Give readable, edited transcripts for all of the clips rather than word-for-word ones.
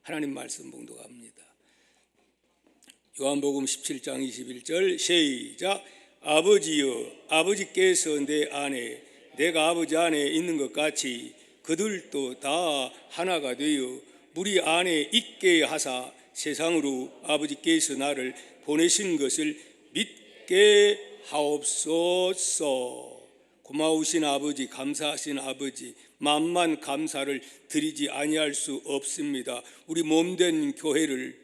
하나님 말씀 봉독합니다. 요한복음 17장 21절 시작. 아버지여, 아버지께서 내 안에 내가 아버지 안에 있는 것 같이 그들도 다 하나가 되어 우리 안에 있게 하사 세상으로 아버지께서 나를 보내신 것을 믿게 하옵소서. 고마우신 아버지, 감사하신 아버지, 만만 감사를 드리지 아니할 수 없습니다. 우리 몸된 교회를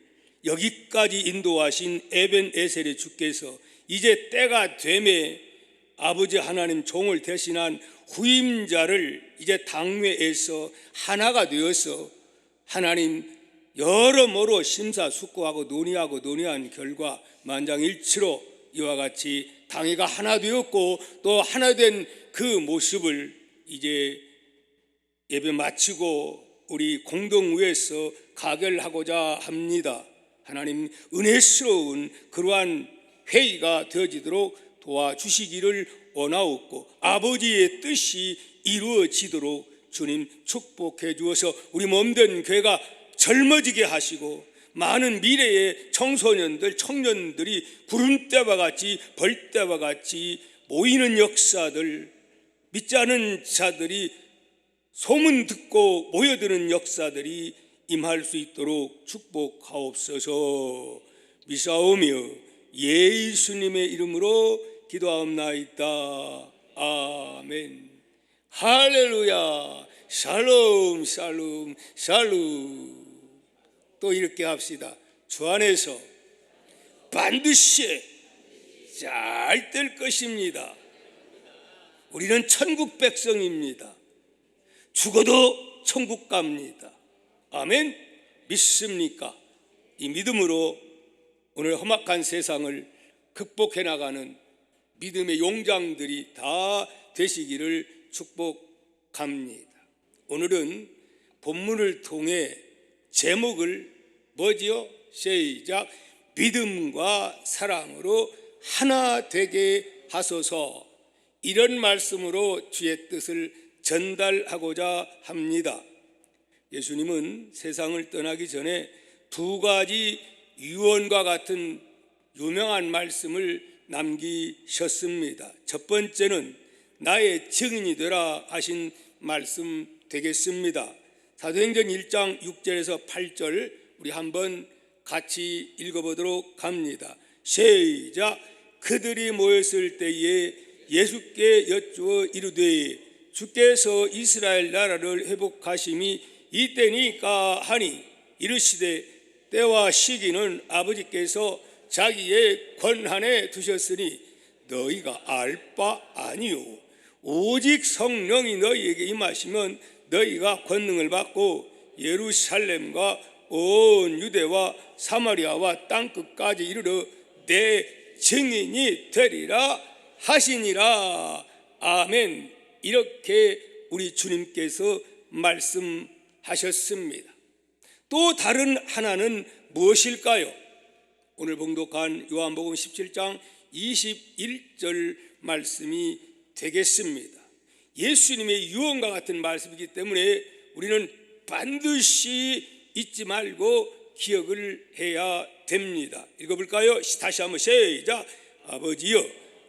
여기까지 인도하신 에벤에셀의 주께서 이제 때가 되매 아버지 하나님 종을 대신한 후임자를 이제 당회에서 하나가 되어서 하나님 여러모로 심사숙고하고 논의한 결과 만장일치로 이와 같이 당회가 하나 되었고 또 하나 된 그 모습을 이제 예배 마치고 우리 공동회에서 가결하고자 합니다. 하나님 은혜스러운 그러한 회의가 되어지도록 도와주시기를 원하옵고 아버지의 뜻이 이루어지도록 주님 축복해 주어서 우리 몸된 교회가 젊어지게 하시고 많은 미래의 청소년들, 청년들이 구름대와 같이 벌대와 같이 모이는 역사들, 믿지 않은 자들이 소문 듣고 모여드는 역사들이 임할 수 있도록 축복하옵소서. 미사오며 예수님의 이름으로 기도하옵나이다. 아멘. 할렐루야. 샬롬 샬롬 샬롬. 또 이렇게 합시다. 주 안에서 반드시 잘 될 것입니다. 우리는 천국 백성입니다. 죽어도 천국 갑니다. 아멘. 믿습니까? 이 믿음으로 오늘 험악한 세상을 극복해 나가는 믿음의 용장들이 다 되시기를 축복합니다. 오늘은 본문을 통해 제목을 뭐지요? 시작. 믿음과 사랑으로 하나 되게 하소서. 이런 말씀으로 주의 뜻을 전달하고자 합니다. 예수님은 세상을 떠나기 전에 두 가지 유언과 같은 유명한 말씀을 남기셨습니다. 첫 번째는 나의 증인이 되라 하신 말씀 되겠습니다. 사도행전 1장 6절에서 8절 우리 한번 같이 읽어보도록 합니다. 시작. 그들이 모였을 때에 예수께 여쭈어 이르되 주께서 이스라엘 나라를 회복하심이 이때니까 하니 이르시되 때와 시기는 아버지께서 자기의 권한에 두셨으니 너희가 알 바 아니요 오직 성령이 너희에게 임하시면 너희가 권능을 받고 예루살렘과 온 유대와 사마리아와 땅끝까지 이르러 내 증인이 되리라 하시니라. 아멘. 이렇게 우리 주님께서 말씀하셨습니다. 또 다른 하나는 무엇일까요? 오늘 봉독한 요한복음 17장 21절 말씀이 되겠습니다. 예수님의 유언과 같은 말씀이기 때문에 우리는 반드시 잊지 말고 기억을 해야 됩니다. 읽어볼까요? 다시 한번 시작. 아버지여,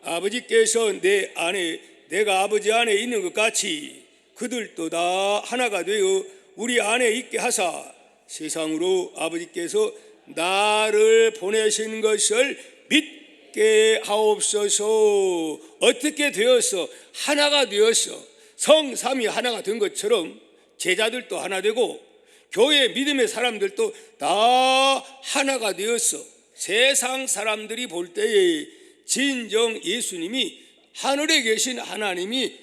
아버지께서 내 안에 내가 아버지 안에 있는 것 같이 그들도 다 하나가 되어 우리 안에 있게 하사 세상으로 아버지께서 나를 보내신 것을 믿게 하옵소서. 어떻게 되어서 하나가 되어서 성삼위 하나가 된 것처럼 제자들도 하나 되고 교회 믿음의 사람들도 다 하나가 되어서 세상 사람들이 볼 때에 진정 예수님이 하늘에 계신 하나님이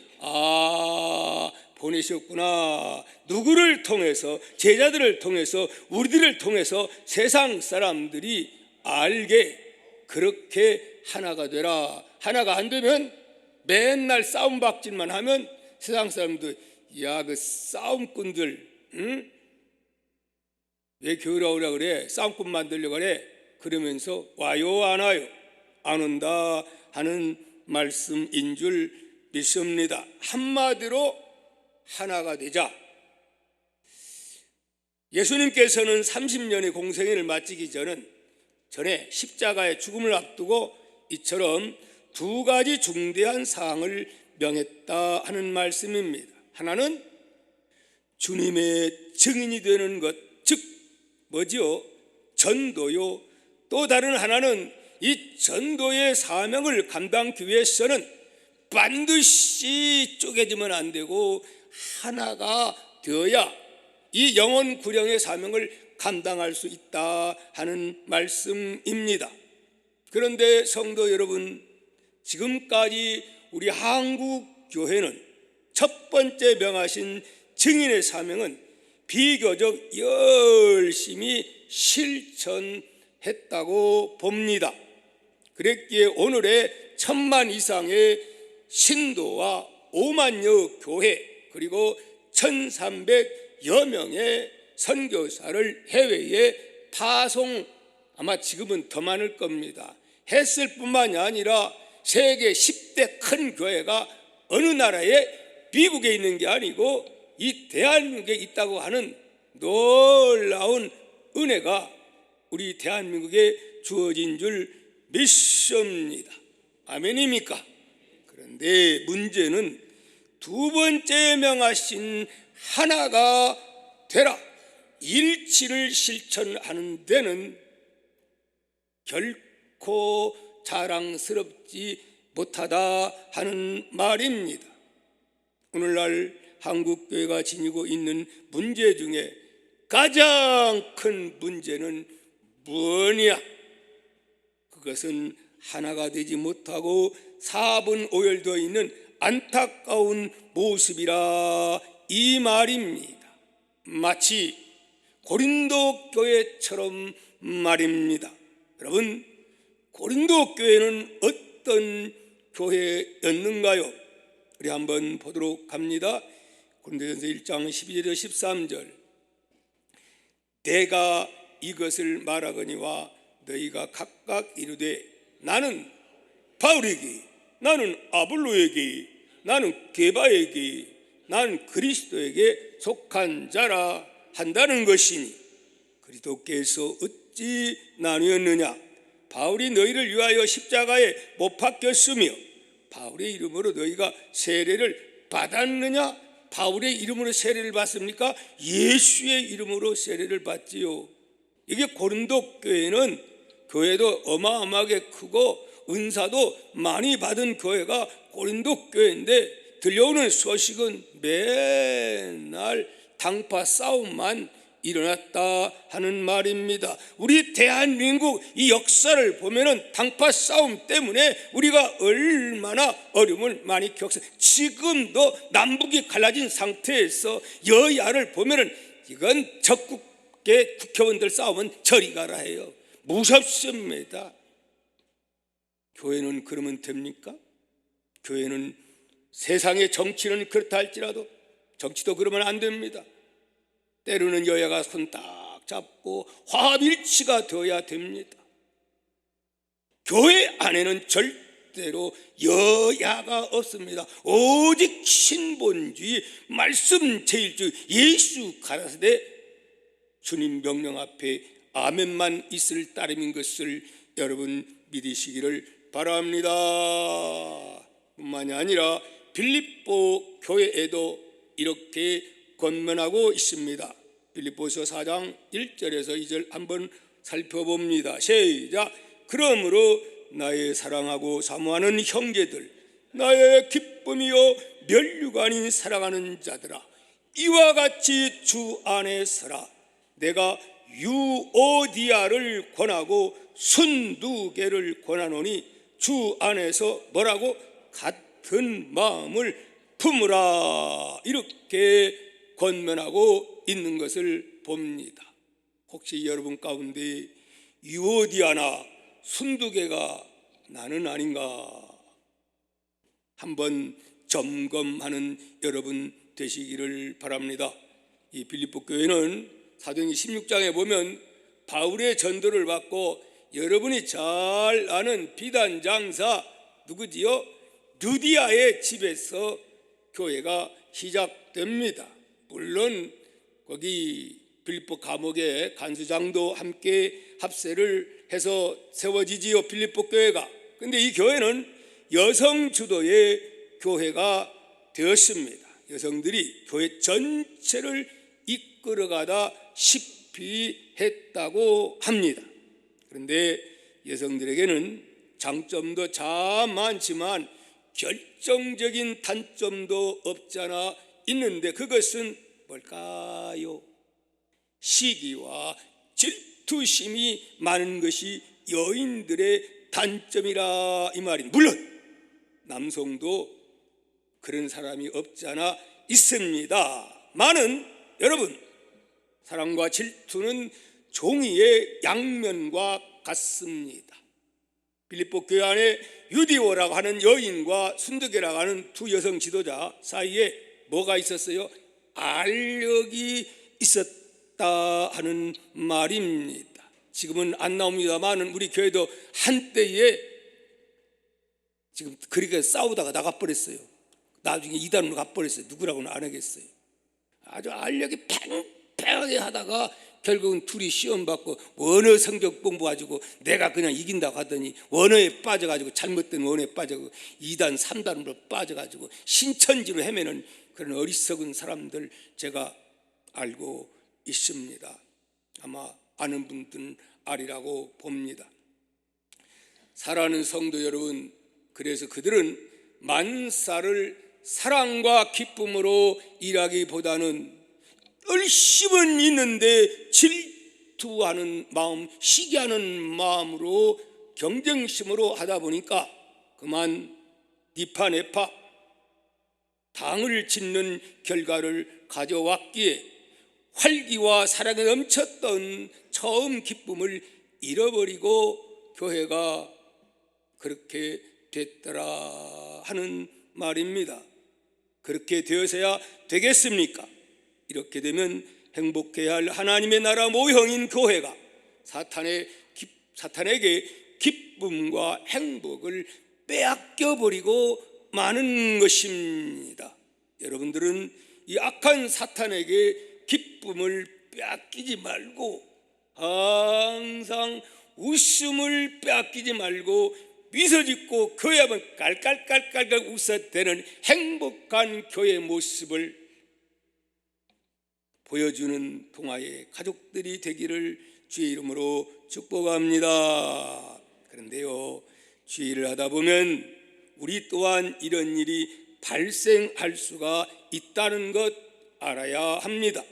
보내셨구나. 누구를 통해서? 제자들을 통해서, 우리들을 통해서 세상 사람들이 알게 그렇게 하나가 되라. 하나가 안 되면 맨날 싸움박질만 하면 세상 사람들 야, 그 싸움꾼들 왜 교회로 오라 그래? 싸움꾼 만들려고 그래? 그러면서 와요 안 와요? 안 온다 하는 말씀인 줄 믿습니다. 한마디로 하나가 되자. 예수님께서는 30년의 공생애를 마치기 전에 십자가의 죽음을 앞두고 이처럼 두 가지 중대한 사항을 명했다 하는 말씀입니다. 하나는 주님의 증인이 되는 것, 즉 뭐지요? 전도요. 또 다른 하나는 이 전도의 사명을 감당하기 위해서는 반드시 쪼개지면 안 되고 하나가 되어야 이 영혼 구령의 사명을 감당할 수 있다 하는 말씀입니다. 그런데 성도 여러분, 지금까지 우리 한국 교회는 첫 번째 명하신 증인의 사명은 비교적 열심히 실천했다고 봅니다. 그랬기에 오늘의 1000만 이상의 신도와 5만여 교회 그리고 1300여 명의 선교사를 해외에 파송, 아마 지금은 더 많을 겁니다, 했을 뿐만이 아니라 세계 10대 큰 교회가 어느 나라에 미국에 있는 게 아니고 이 대한민국에 있다고 하는 놀라운 은혜가 우리 대한민국에 주어진 줄 믿습니다. 아멘입니까? 그런데 문제는 두 번째 명하신 하나가 되라, 일치를 실천하는 데는 결코 자랑스럽지 못하다 하는 말입니다. 오늘날 한국교회가 지니고 있는 문제 중에 가장 큰 문제는 뭐냐? 그것은 하나가 되지 못하고 사분오열되어 있는 안타까운 모습이라 이 말입니다. 마치 고린도 교회처럼 말입니다. 여러분, 고린도 교회는 어떤 교회였는가요? 우리 한번 보도록 합니다. 고린도전서 1장 12절에서 13절. 내가 이것을 말하거니와 너희가 각각 이르되 나는 바울에게, 나는 아볼로에게, 나는 게바에게, 나는 그리스도에게 속한 자라 한다는 것이니 그리스도께서 어찌 나누었느냐? 바울이 너희를 위하여 십자가에 못 박혔으며 바울의 이름으로 너희가 세례를 받았느냐? 바울의 이름으로 세례를 받습니까? 예수의 이름으로 세례를 받지요. 이게 고린도 교회는 교회도 어마어마하게 크고 은사도 많이 받은 교회가 고린도 교회인데 들려오는 소식은 맨날 당파 싸움만 일어났다 하는 말입니다. 우리 대한민국 이 역사를 보면은 당파 싸움 때문에 우리가 얼마나 어려움을 많이 겪었어요. 지금도 남북이 갈라진 상태에서 여야를 보면은 이건 적국계 국회의원들 싸움은 저리 가라 해요. 무섭습니다. 교회는 그러면 됩니까? 교회는 세상의 정치는 그렇다 할지라도 정치도 그러면 안 됩니다. 때로는 여야가 손 딱 잡고 화합일치가 되어야 됩니다. 교회 안에는 절대로 여야가 없습니다. 오직 신본주의, 말씀 제일주의, 예수 가라사대 주님 명령 앞에 아멘만 있을 따름인 것을 여러분 믿으시기를 바랍니다. 뿐만이 아니라 빌립보 교회에도 이렇게 권면하고 있습니다. 빌립보서 4장 1절에서 2절 한번 살펴봅니다. 시작. 그러므로 나의 사랑하고 사모하는 형제들, 나의 기쁨이요 면류가 아닌 사랑하는 자들아, 이와 같이 주 안에 서라. 내가 유오디아를 권하고 순두개를 권하노니 주 안에서 뭐라고? 같은 마음을 품으라. 이렇게 권면하고 있는 것을 봅니다. 혹시 여러분 가운데 유오디아나 순두개가 나는 아닌가 한번 점검하는 여러분 되시기를 바랍니다. 이 빌립보 교회는 사도행전 16장에 보면 바울의 전도를 받고 여러분이 잘 아는 비단 장사 누구지요? 루디아의 집에서 교회가 시작됩니다. 물론 거기 빌립보 감옥의 간수장도 함께 합세를 해서 세워지지요, 빌립보 교회가. 그런데 이 교회는 여성 주도의 교회가 되었습니다. 여성들이 교회 전체를 이끌어가다 시피 했다고 합니다. 그런데 여성들에게는 장점도 참 많지만 결정적인 단점도 없지 않아 있는데, 그것은 뭘까요? 시기와 질투심이 많은 것이 여인들의 단점이라 이 말입니다. 물론 남성도 그런 사람이 없지 않아 있습니다. 많은 여러분, 사랑과 질투는 종이의 양면과 같습니다. 빌립보 교회 안에 유디오라고 하는 여인과 순두계라고 하는 두 여성 지도자 사이에 뭐가 있었어요? 알력이 있었다 하는 말입니다. 지금은 안 나옵니다만 우리 교회도 한때에 지금 그렇게 싸우다가 나가버렸어요. 나중에 이단으로 가버렸어요. 누구라고는 안 하겠어요. 아주 알력이 팽팽하게 하다가 결국은 둘이 시험 받고 원어 성경 공부 가지고 내가 그냥 이긴다고 하더니 원어에 빠져가지고 잘못된 원어에 빠져가지고 2단 3단으로 빠져가지고 신천지로 헤매는 그런 어리석은 사람들 제가 알고 있습니다. 아마 아는 분들은 아리라고 봅니다. 사랑하는 성도 여러분, 그래서 그들은 만사를 사랑과 기쁨으로 일하기보다는 열심은 있는데 질투하는 마음, 시기하는 마음으로 경쟁심으로 하다 보니까 그만 니파네파 당을 짓는 결과를 가져왔기에 활기와 사랑에 넘쳤던 처음 기쁨을 잃어버리고 교회가 그렇게 됐더라 하는 말입니다. 그렇게 되어서야 되겠습니까? 이렇게 되면 행복해야 할 하나님의 나라 모형인 교회가 사탄에게 기쁨과 행복을 빼앗겨 버리고 마는 것입니다. 여러분들은 이 악한 사탄에게 기쁨을 빼앗기지 말고 항상 웃음을 빼앗기지 말고 미소 짓고 교회 하면 깔깔깔깔 웃어대는 행복한 교회 모습을 보여주는 동화의 가족들이 되기를 주의 이름으로 축복합니다. 그런데요, 주의를 하다 보면 우리 또한 이런 일이 발생할 수가 있다는 것 알아야 합니다.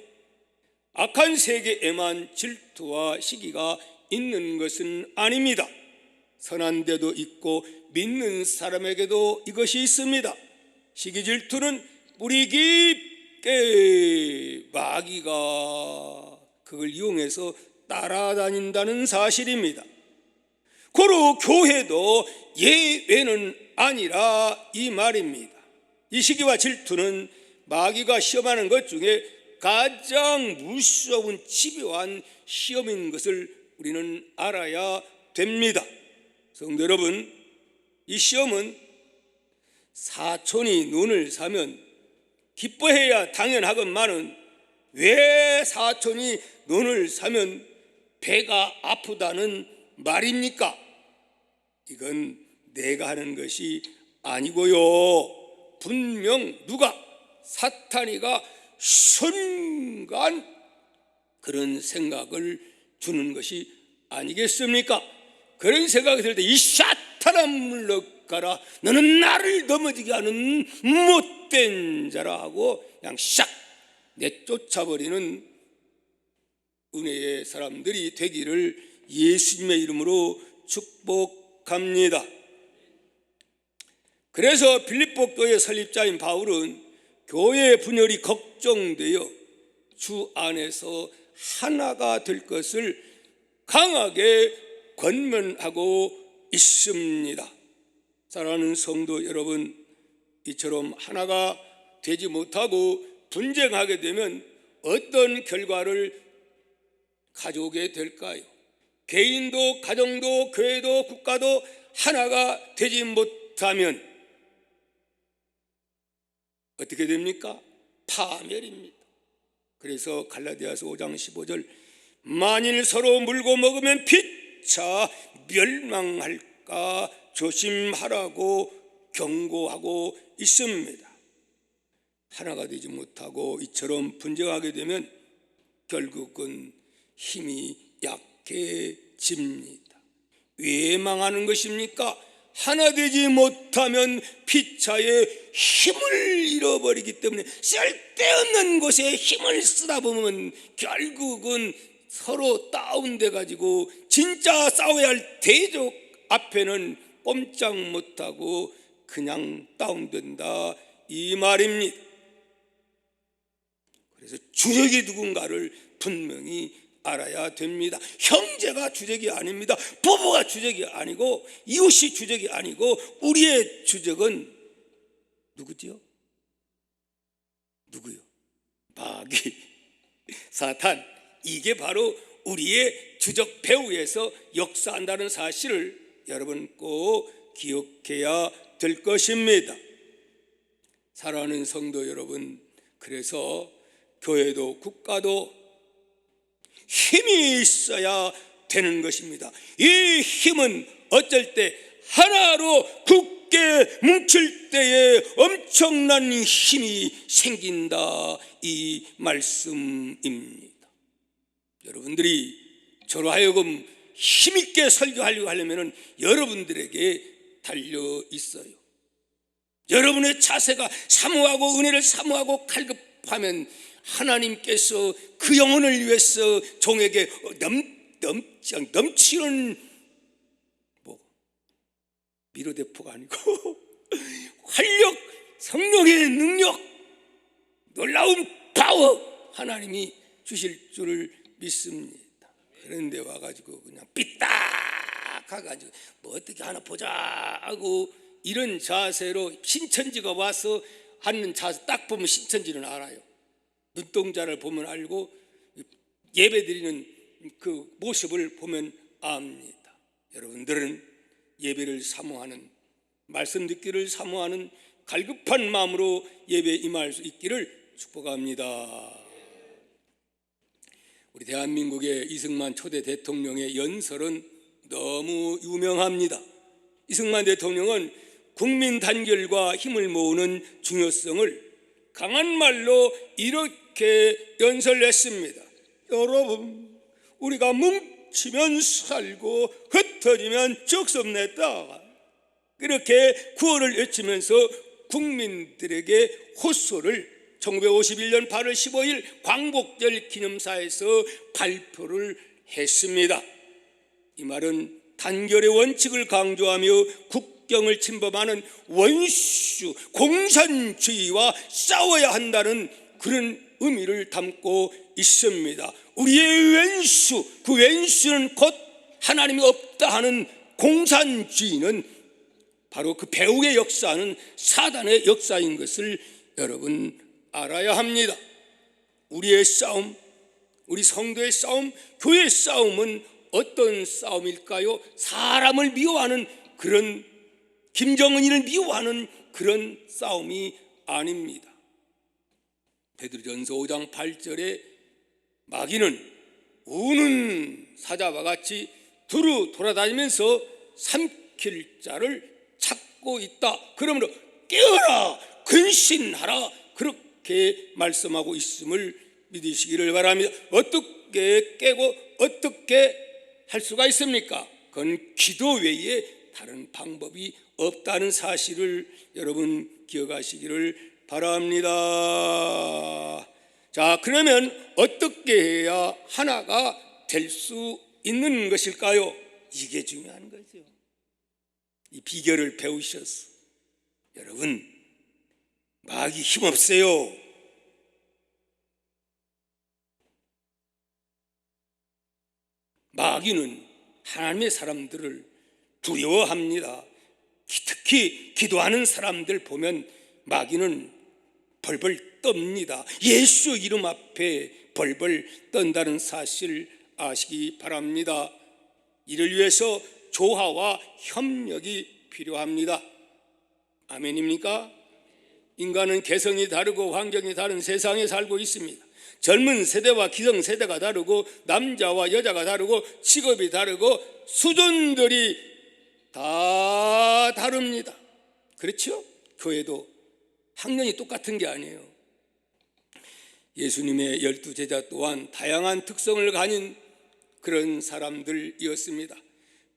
악한 세계에만 질투와 시기가 있는 것은 아닙니다. 선한 데도 있고 믿는 사람에게도 이것이 있습니다. 시기 질투는 뿌리 깊게 마귀가 그걸 이용해서 따라다닌다는 사실입니다. 고로 교회도 예외는 아니라 이 말입니다. 이 시기와 질투는 마귀가 시험하는 것 중에 가장 무서운 집요한 시험인 것을 우리는 알아야 됩니다. 성도 여러분, 이 시험은 사촌이 눈을 사면 기뻐해야 당연하건만은 왜 사촌이 눈을 사면 배가 아프다는 말입니까? 이건 내가 하는 것이 아니고요, 분명 누가 사탄이가 순간 그런 생각을 주는 것이 아니겠습니까? 그런 생각이 들 때 이 사탄아 물러가라, 너는 나를 넘어지게 하는 못된 자라 하고 그냥 샥 내쫓아버리는 은혜의 사람들이 되기를 예수님의 이름으로 축복합니다. 그래서 빌립보 교회 설립자인 바울은 교회 분열이 걱정되어 주 안에서 하나가 될 것을 강하게 권면하고 있습니다. 사랑하는 성도 여러분, 이처럼 하나가 되지 못하고 분쟁하게 되면 어떤 결과를 가져오게 될까요? 개인도 가정도 교회도 국가도 하나가 되지 못하면 어떻게 됩니까? 파멸입니다. 그래서 갈라디아서 5장 15절 만일 서로 물고 먹으면 피차 멸망할까 조심하라고 경고하고 있습니다. 하나가 되지 못하고 이처럼 분쟁하게 되면 결국은 힘이 약해집니다. 왜 망하는 것입니까? 하나 되지 못하면 피차의 힘을 잃어버리기 때문에 쓸데없는 곳에 힘을 쓰다 보면 결국은 서로 다운돼 가지고 진짜 싸워야 할 대적 앞에는 꼼짝 못하고 그냥 다운된다 이 말입니다. 그래서 주적이 누군가를 분명히 알아야 됩니다. 형제가 주적이 아닙니다. 부부가 주적이 아니고 이웃이 주적이 아니고 우리의 주적은 누구지요? 누구요? 마귀, 사탄. 이게 바로 우리의 주적 배후에서 역사한다는 사실을 여러분 꼭 기억해야 될 것입니다. 사랑하는 성도 여러분, 그래서 교회도 국가도 힘이 있어야 되는 것입니다. 이 힘은 어쩔 때 하나로 굳게 뭉칠 때에 엄청난 힘이 생긴다 이 말씀입니다. 여러분들이 저로 하여금 힘있게 설교하려고 하려면 여러분들에게 달려 있어요. 여러분의 자세가 사모하고 은혜를 사모하고 갈급하면 하나님께서 그 영혼을 위해서 종에게 넘치는 미로대포가 아니고 활력, 성령의 능력, 놀라운 파워 하나님이 주실 줄을 믿습니다. 그런데 와가지고 그냥 삐딱하가지고 뭐 어떻게 하나 보자 하고 이런 자세로 신천지가 와서 하는 자세 딱 보면 신천지는 알아요. 눈동자를 보면 알고 예배드리는 그 모습을 보면 압니다. 여러분들은 예배를 사모하는, 말씀 듣기를 사모하는 갈급한 마음으로 예배에 임할 수 있기를 축복합니다. 우리 대한민국의 이승만 초대 대통령의 연설은 너무 유명합니다. 이승만 대통령은 국민 단결과 힘을 모으는 중요성을 강한 말로 이렇게 연설했습니다. 여러분, 우리가 뭉치면 살고 흩어지면 적섭냈다. 그렇게 구호를 외치면서 국민들에게 호소를 1951년 8월 15일 광복절 기념사에서 발표를 했습니다. 이 말은 단결의 원칙을 강조하며 국경을 침범하는 원수 공산주의와 싸워야 한다는 그런 의미를 담고 있습니다. 우리의 왼수, 그 왼수는 곧 하나님이 없다 하는 공산주의는 바로 그 배후의 역사는 사단의 역사인 것을 여러분 알아야 합니다. 우리의 싸움, 우리 성도의 싸움, 교회의 싸움은 어떤 싸움일까요? 사람을 미워하는 그런, 김정은이를 미워하는 그런 싸움이 아닙니다. 베드로전서 5장 8절에 마귀는 우는 사자와 같이 두루 돌아다니면서 삼킬 자를 찾고 있다. 그러므로 깨어라, 근신하라, 그렇게 말씀하고 있음을 믿으시기를 바랍니다. 어떻게 깨고 어떻게 할 수가 있습니까? 그건 기도 외에 다른 방법이 없다는 사실을 여러분 기억하시기를 바랍니다. 자, 그러면 어떻게 해야 하나가 될 수 있는 것일까요? 이게 중요한 거죠. 이 비결을 배우셔서 여러분, 마귀 힘없어요. 마귀는 하나님의 사람들을 두려워합니다. 특히 기도하는 사람들 보면 마귀는 벌벌 떱니다. 예수 이름 앞에 벌벌 떤다는 사실 아시기 바랍니다. 이를 위해서 조화와 협력이 필요합니다. 아멘입니까? 인간은 개성이 다르고 환경이 다른 세상에 살고 있습니다. 젊은 세대와 기성 세대가 다르고 남자와 여자가 다르고 직업이 다르고 수준들이 다 다릅니다. 그렇죠? 교회도 학년이 똑같은 게 아니에요. 예수님의 12제자 또한 다양한 특성을 가진 그런 사람들이었습니다.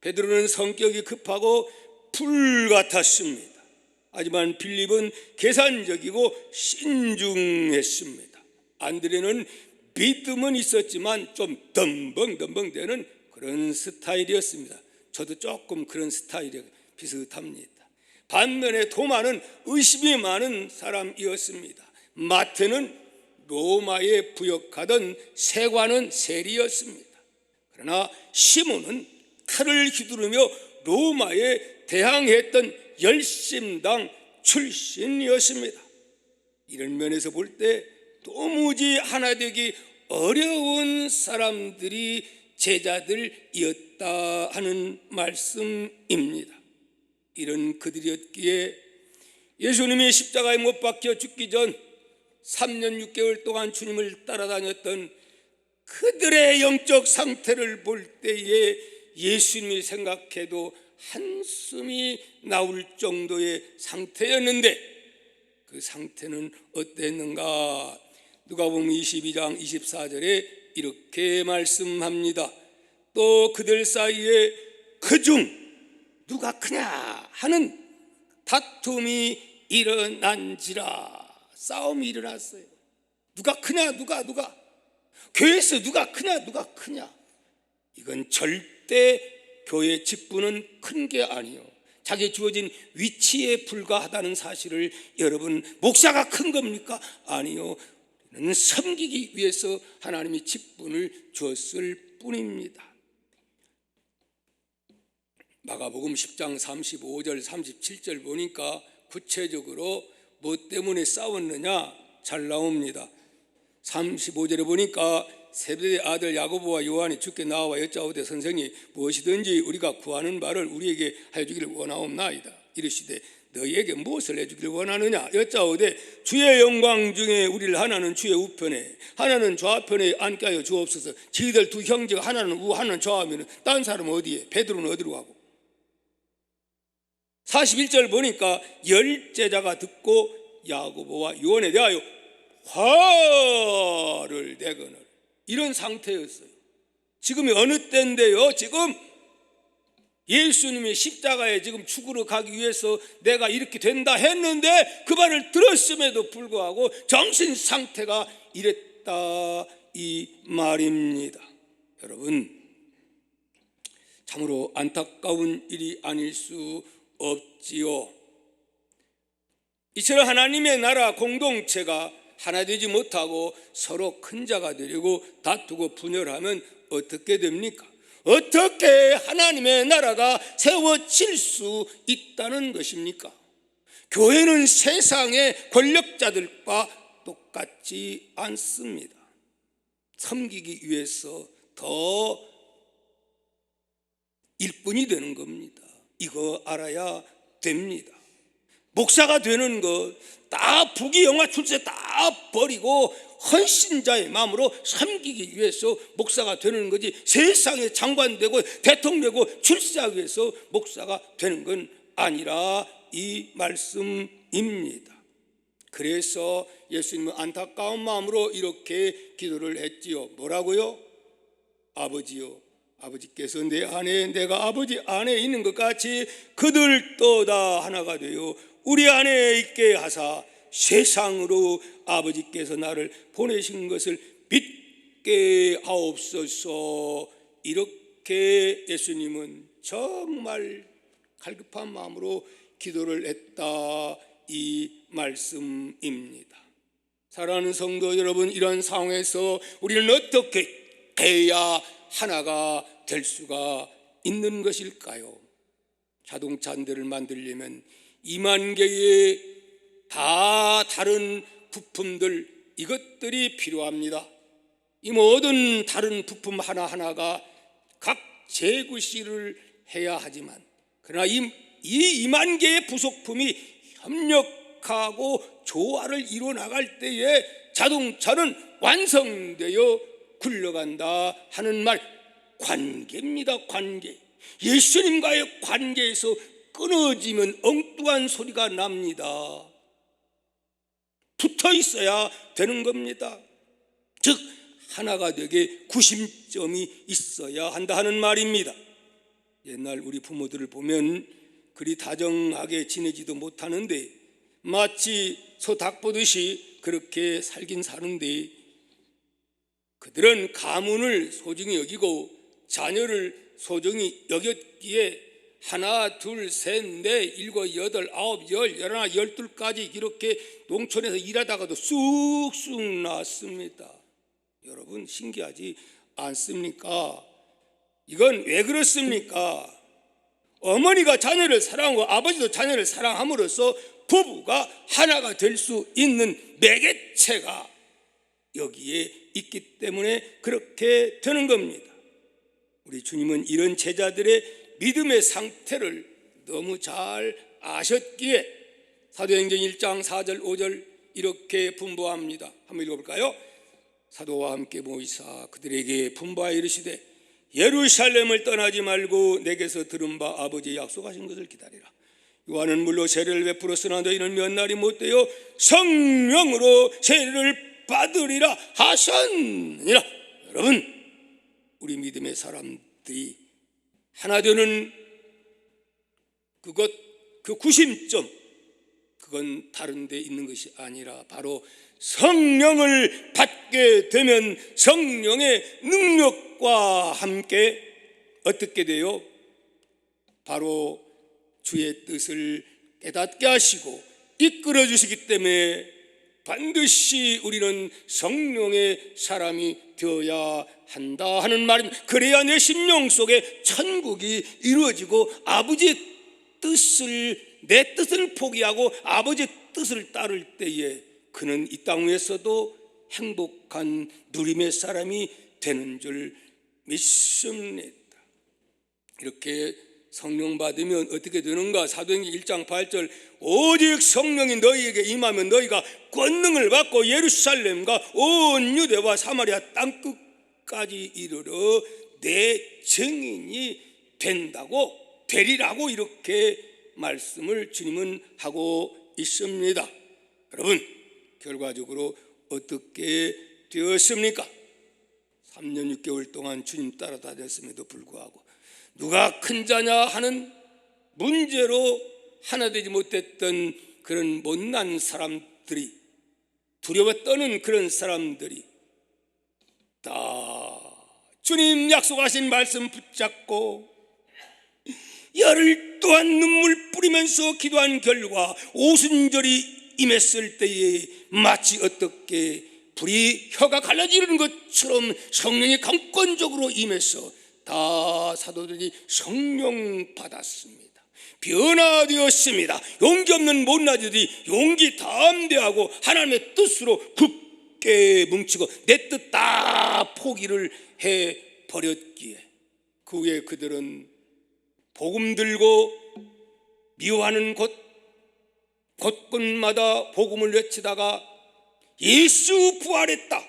베드로는 성격이 급하고 불 같았습니다. 하지만 빌립은 계산적이고 신중했습니다. 안드레는 믿음은 있었지만 좀 덤벙덤벙대는 그런 스타일이었습니다. 저도 조금 그런 스타일이 비슷합니다. 반면에 도마는 의심이 많은 사람이었습니다. 마태는 로마에 부역하던 세관은 세리였습니다. 그러나 시몬은 칼을 휘두르며 로마에 대항했던 열심당 출신이었습니다. 이런 면에서 볼 때 도무지 하나 되기 어려운 사람들이 제자들이었다 하는 말씀입니다. 이런 그들이었기에 예수님이 십자가에 못 박혀 죽기 전 3년 6개월 동안 주님을 따라다녔던 그들의 영적 상태를 볼 때에 예수님이 생각해도 한숨이 나올 정도의 상태였는데 그 상태는 어땠는가? 누가복음 22장 24절에 이렇게 말씀합니다. 또 그들 사이에 그중 누가 크냐 하는 다툼이 일어난지라. 싸움이 일어났어요. 누가 크냐 누가 교회에서 누가 크냐. 이건 절대 교회 직분은 큰 게 아니요, 자기에 주어진 위치에 불과하다는 사실을 여러분, 목사가 큰 겁니까? 아니요, 우리는 섬기기 위해서 하나님이 직분을 주었을 뿐입니다. 마가복음 10장 35절 37절 보니까 구체적으로 뭐 때문에 싸웠느냐 잘 나옵니다. 35절에 보니까 세베대의 아들 야고보와 요한이 주께 나와 여짜오되 선생님 무엇이든지 우리가 구하는 바를 우리에게 하여 주기를 원하옵나이다. 이르시되 너희에게 무엇을 해주기를 원하느냐 여짜오되 주의 영광 중에 우리를 하나는 주의 우편에 하나는 좌편에 앉게 하여 주옵소서. 저희들 두 형제가 하나는 우 하나는 좌하면 딴 사람은 어디에? 베드로는 어디로 가고? 41절 보니까 열 제자가 듣고 야고보와 요한에 대하여 화를 내거늘, 이런 상태였어요. 지금이 어느 때인데요? 지금 예수님이 십자가에 지금 죽으러 가기 위해서 내가 이렇게 된다 했는데 그 말을 들었음에도 불구하고 정신 상태가 이랬다 이 말입니다. 여러분, 참으로 안타까운 일이 아닐 수 없지요. 이처럼 하나님의 나라 공동체가 하나 되지 못하고 서로 큰 자가 되려고 다투고 분열하면 어떻게 됩니까? 어떻게 하나님의 나라가 세워질 수 있다는 것입니까? 교회는 세상의 권력자들과 똑같지 않습니다. 섬기기 위해서 더 일꾼이 되는 겁니다. 이거 알아야 됩니다. 목사가 되는 것 다 부귀영화 출세 다 버리고 헌신자의 마음으로 섬기기 위해서 목사가 되는 거지, 세상에 장관 되고 대통령 되고 출세하기 위해서 목사가 되는 건 아니라 이 말씀입니다. 그래서 예수님은 안타까운 마음으로 이렇게 기도를 했지요. 뭐라고요? 아버지요, 아버지께서 내 안에 내가 아버지 안에 있는 것 같이 그들도 다 하나가 되어 우리 안에 있게 하사 세상으로 아버지께서 나를 보내신 것을 믿게 하옵소서. 이렇게 예수님은 정말 갈급한 마음으로 기도를 했다 이 말씀입니다. 사랑하는 성도 여러분, 이런 상황에서 우리는 어떻게 해야 하나가 될 수가 있는 것일까요? 자동차 한 대를 만들려면 2만 개의 다 다른 부품들, 이것들이 필요합니다. 이 모든 다른 부품 하나하나가 각 재구시를 해야 하지만, 그러나 이 2만 개의 부속품이 협력 완벽하고 조화를 이루어 나갈 때에 자동차는 완성되어 굴러간다 하는 말, 관계입니다. 관계. 예수님과의 관계에서 끊어지면 엉뚱한 소리가 납니다. 붙어 있어야 되는 겁니다. 즉 하나가 되게 구심점이 있어야 한다 하는 말입니다. 옛날 우리 부모들을 보면 그리 다정하게 지내지도 못하는데 마치 소 닭 보듯이 그렇게 살긴 사는데, 그들은 가문을 소중히 여기고 자녀를 소중히 여겼기에 하나, 둘, 셋, 넷, 일곱, 여덟, 아홉, 열, 열하나, 열둘까지 이렇게 농촌에서 일하다가도 쑥쑥 낳았습니다. 여러분 신기하지 않습니까? 이건 왜 그렇습니까? 어머니가 자녀를 사랑하고 아버지도 자녀를 사랑함으로써 부부가 하나가 될 수 있는 매개체가 여기에 있기 때문에 그렇게 되는 겁니다. 우리 주님은 이런 제자들의 믿음의 상태를 너무 잘 아셨기에 사도행전 1장 4절 5절 이렇게 분부합니다. 한번 읽어볼까요? 사도와 함께 모이사 그들에게 분부하여 이르시되 예루살렘을 떠나지 말고 내게서 들은 바 아버지의 약속하신 것을 기다리라. 요한은 물로 세례를 베풀었으나 너희는 몇 날이 못되어 성령으로 세례를 받으리라 하셨느니라. 여러분, 우리 믿음의 사람들이 하나 되는 그 구심점, 그건 다른 데 있는 것이 아니라 바로 성령을 받게 되면 성령의 능력과 함께 어떻게 돼요? 바로 주의 뜻을 깨닫게 하시고 이끌어 주시기 때문에 반드시 우리는 성령의 사람이 되어야 한다 하는 말입니다. 그래야 내 심령 속에 천국이 이루어지고 아버지의 뜻을, 내 뜻을 포기하고 아버지의 뜻을 따를 때에 그는 이 땅 위에서도 행복한 누림의 사람이 되는 줄 믿습니다. 이렇게 성령 받으면 어떻게 되는가? 사도행전 1장 8절 오직 성령이 너희에게 임하면 너희가 권능을 받고 예루살렘과 온 유대와 사마리아 땅끝까지 이르러 내 증인이 된다고 되리라고 이렇게 말씀을 주님은 하고 있습니다. 여러분, 결과적으로 어떻게 되었습니까? 3년 6개월 동안 주님 따라다녔음에도 불구하고 누가 큰 자냐 하는 문제로 하나 되지 못했던 그런 못난 사람들이, 두려워 떠는 그런 사람들이 다 주님 약속하신 말씀 붙잡고 열흘 동안 눈물 뿌리면서 기도한 결과 오순절이 임했을 때에 마치 어떻게 불이 혀가 갈라지는 것처럼 성령이 강권적으로 임해서 다 사도들이 성령 받았습니다. 변화되었습니다. 용기 없는 못나지들이 용기 담대하고 하나님의 뜻으로 굳게 뭉치고 내 뜻 다 포기를 해버렸기에 그 후에 그들은 복음 들고 미워하는 곳곳마다 복음을 외치다가 예수 부활했다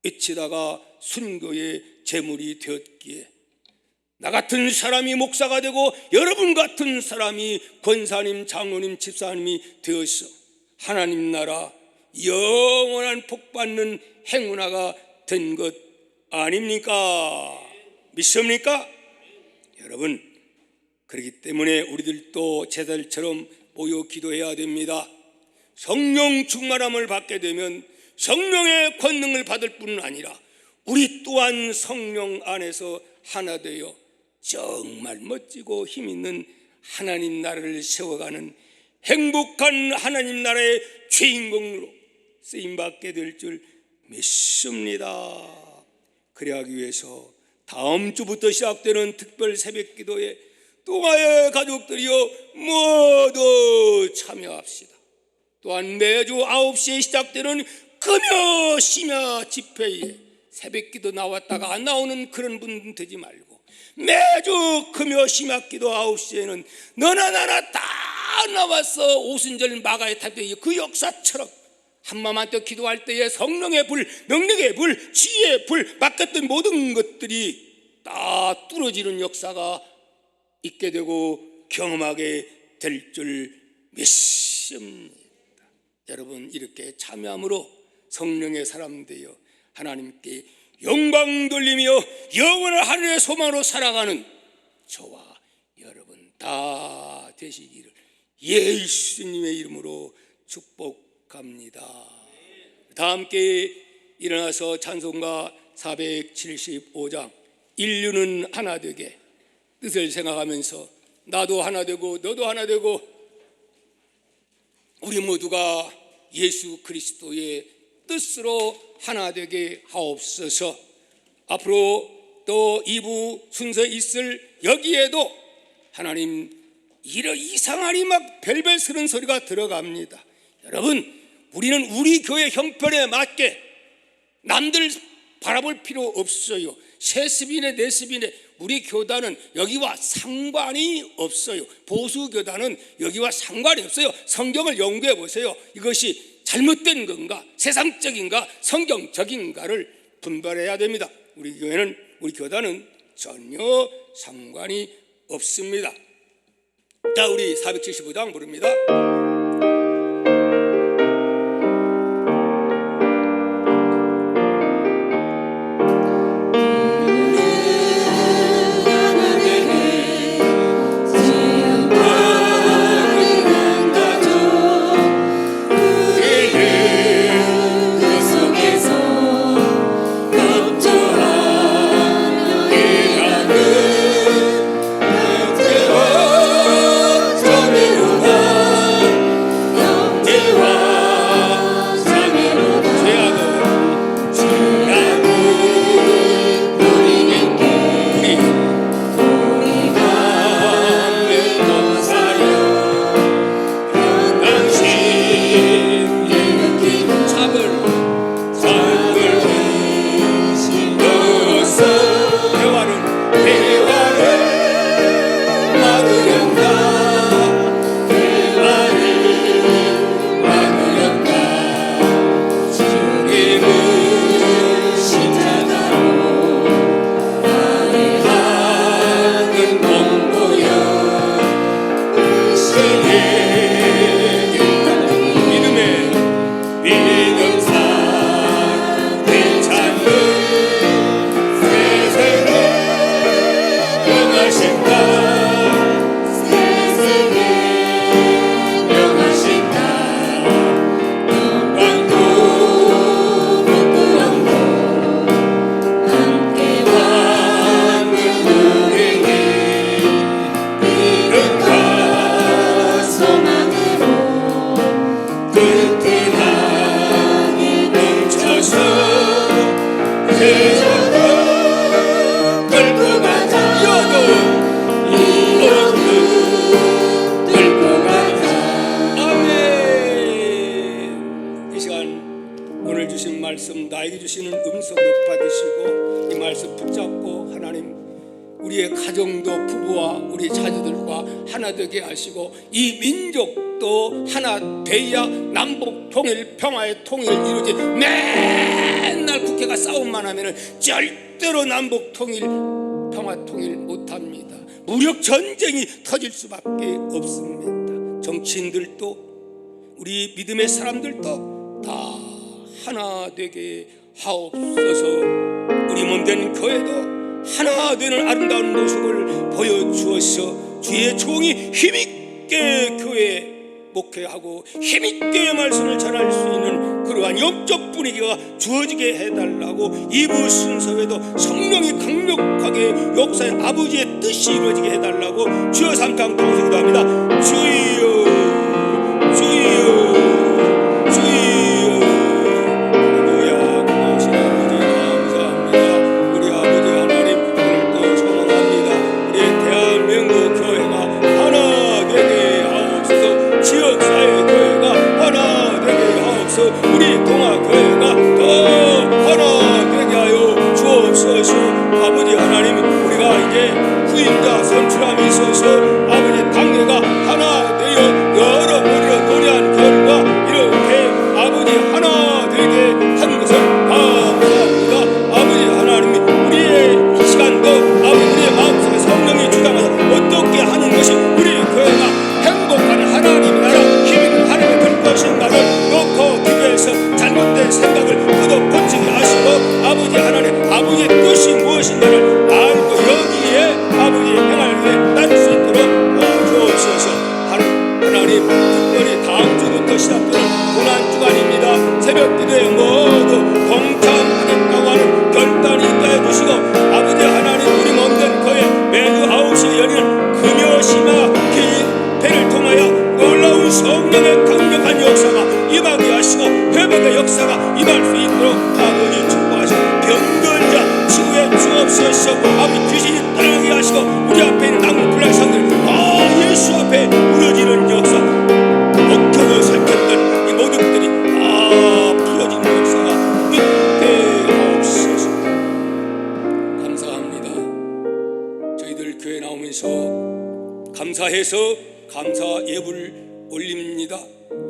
외치다가 순교의 제물이 되었기에 나 같은 사람이 목사가 되고 여러분 같은 사람이 권사님, 장로님, 집사님이 되어서 하나님 나라 영원한 복받는 행운아가 된 것 아닙니까? 믿습니까? 여러분, 그렇기 때문에 우리들도 제자들처럼 모여 기도해야 됩니다. 성령 충만함을 받게 되면 성령의 권능을 받을 뿐 아니라 우리 또한 성령 안에서 하나 되어 정말 멋지고 힘있는 하나님 나라를 세워가는 행복한 하나님 나라의 주인공으로 쓰임받게 될 줄 믿습니다. 그래하기 위해서 다음 주부터 시작되는 특별 새벽 기도에 동아의 가족들이여 모두 참여합시다. 또한 매주 9시에 시작되는 금요 심야 집회에 새벽 기도 나왔다가 안 나오는 그런 분 되지 말고 매주 금요 심야 기도 9시에는 너나 나나 다 다 나와서 오순절 마가에 탈 때 그 역사처럼 한마음한테 기도할 때에 성령의 불, 능력의 불, 지혜의 불, 맡겼던 모든 것들이 다 뚫어지는 역사가 있게 되고 경험하게 될 줄 믿습니다. 여러분, 이렇게 참여함으로 성령의 사람 되어 하나님께 영광 돌리며 영원한 하늘의 소망으로 살아가는 저와 여러분 다 되시기를 예수님의 이름으로 축복합니다. 다 함께 일어나서 찬송가 475장 인류는 하나 되게 뜻을 생각하면서 나도 하나 되고 너도 하나 되고 우리 모두가 예수 그리스도의 뜻으로 하나 되게 하옵소서. 앞으로 또 2부 순서 있을 여기에도 하나님 이런 이상하니 막 벨벨스런 소리가 들어갑니다. 여러분, 우리는 우리 교회 형편에 맞게 남들 바라볼 필요 없어요. 세습이네 내습이네 우리 교단은 여기와 상관이 없어요. 보수 교단은 여기와 상관이 없어요. 성경을 연구해 보세요. 이것이 잘못된 건가 세상적인가 성경적인가를 분별해야 됩니다. 우리 교회는 우리 교단은 전혀 상관이 없습니다. 자, 우리 475장 부릅니다. 나에게 주시는 음성도 받으시고 이 말씀 붙잡고 하나님 우리의 가정도 부부와 우리 자녀들과 하나 되게 하시고 이 민족도 하나 돼야 남북 통일 평화의 통일이 이루어지. 맨날 국회가 싸움만 하면 절대로 남북 통일 평화 통일 못합니다. 무력 전쟁이 터질 수밖에 없습니다. 정치인들도 우리 믿음의 사람들도 다 하나 되게 하옵소서. 우리 몸된 교회도 하나 되는 아름다운 모습을 보여주어서 주의 종이 힘있게 교회 목회하고 힘있게 말씀을 전할 수 있는 그러한 영적 분위기가 주어지게 해달라고 2부 순서에도 성령이 강력하게 역사의 아버지의 뜻이 이루어지게 해달라고 주여 삼창 통성기도 합니다. 주여 주여 우리 동아교회가 더 하나 되게 하여 주옵소서. 아버지 하나님, 우리가 이제 후임자 선출함이 있어서 아버지 당회가 하나 되어 알고 여기에 아버지 행할 때 따를 수 있도록 주옵소서. 하나님, 특별히 다음 주부터 시작되는 고난주간입니다. 새벽기도에 모두 동참하겠다고 하는 결단이 있게 해주시고, 아버지 하나님, 우리 몸된 거에 매주 9시에 열리는 금요심화 기회를 통하여 놀라운 성령의 강력한 역사가 임하게 하시고 회복의 역사가 임할 수 있도록 아버지 축복하시고, 병든 자 치유해 주옵소서. 아버지 귀신이 떠나게 하시고, 우리 앞에 있는 나무 불량상들 예수 앞에 무너지는 역사, 목표로 살폈던 이 모든 것들이 풀어지는 역사가 있게 하옵소서. 감사합니다. 저희들 교회 나오면서 감사해서 감사 예불 올립니다.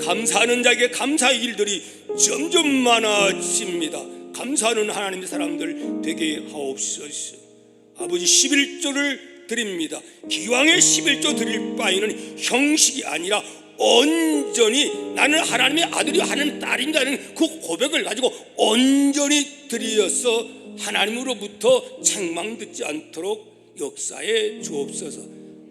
감사하는 자에게 감사의 일들이 점점 많아집니다. 감사하는 하나님의 사람들 되게 하옵소서. 아버지 11조를 드립니다. 기왕에 11조 드릴 바에는 형식이 아니라 온전히 나는 하나님의 아들이 하나님의 딸인다는 그 고백을 가지고 온전히 드리어서 하나님으로부터 책망 듣지 않도록 역사해 주옵소서.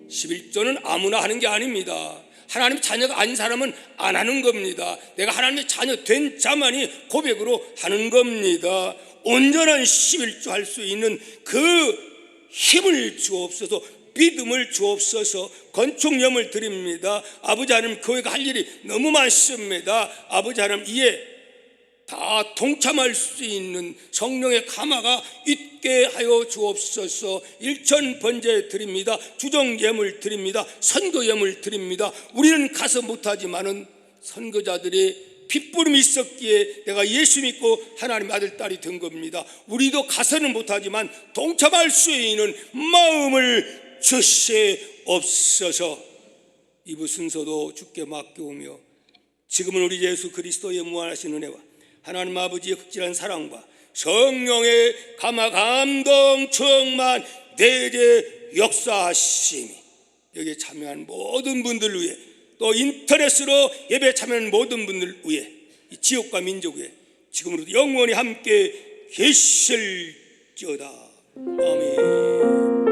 11조는 아무나 하는 게 아닙니다. 하나님의 자녀가 아닌 사람은 안 하는 겁니다. 내가 하나님의 자녀 된 자만이 고백으로 하는 겁니다. 온전한 11조 할 수 있는 그 힘을 주옵소서. 믿음을 주옵소서. 건축념을 드립니다. 아버지 하나님, 교회가 할 일이 너무 많습니다. 아버지 하나님, 이에 다 동참할 수 있는 성령의 감화가 있게 하여 주옵소서. 일천 번제 드립니다. 주정 예물 드립니다. 선거 예물 드립니다. 우리는 가서 못하지만은 선거자들이 핏부림이 있었기에 내가 예수 믿고 하나님 아들 딸이 된 겁니다. 우리도 가서는 못하지만 동참할 수 있는 마음을 주시옵소서. 이부 순서도 주께 맡겨오며, 지금은 우리 예수 그리스도의 무한하신 은혜와 하나님 아버지의 극진한 사랑과 성령의 감화 감동 충만 내재 역사하심이 여기에 참여한 모든 분들 위해, 또 인터넷으로 예배 참여하는 모든 분들 위해, 이 지역과 민족 위해 지금으로도 영원히 함께 계실지어다. 아멘.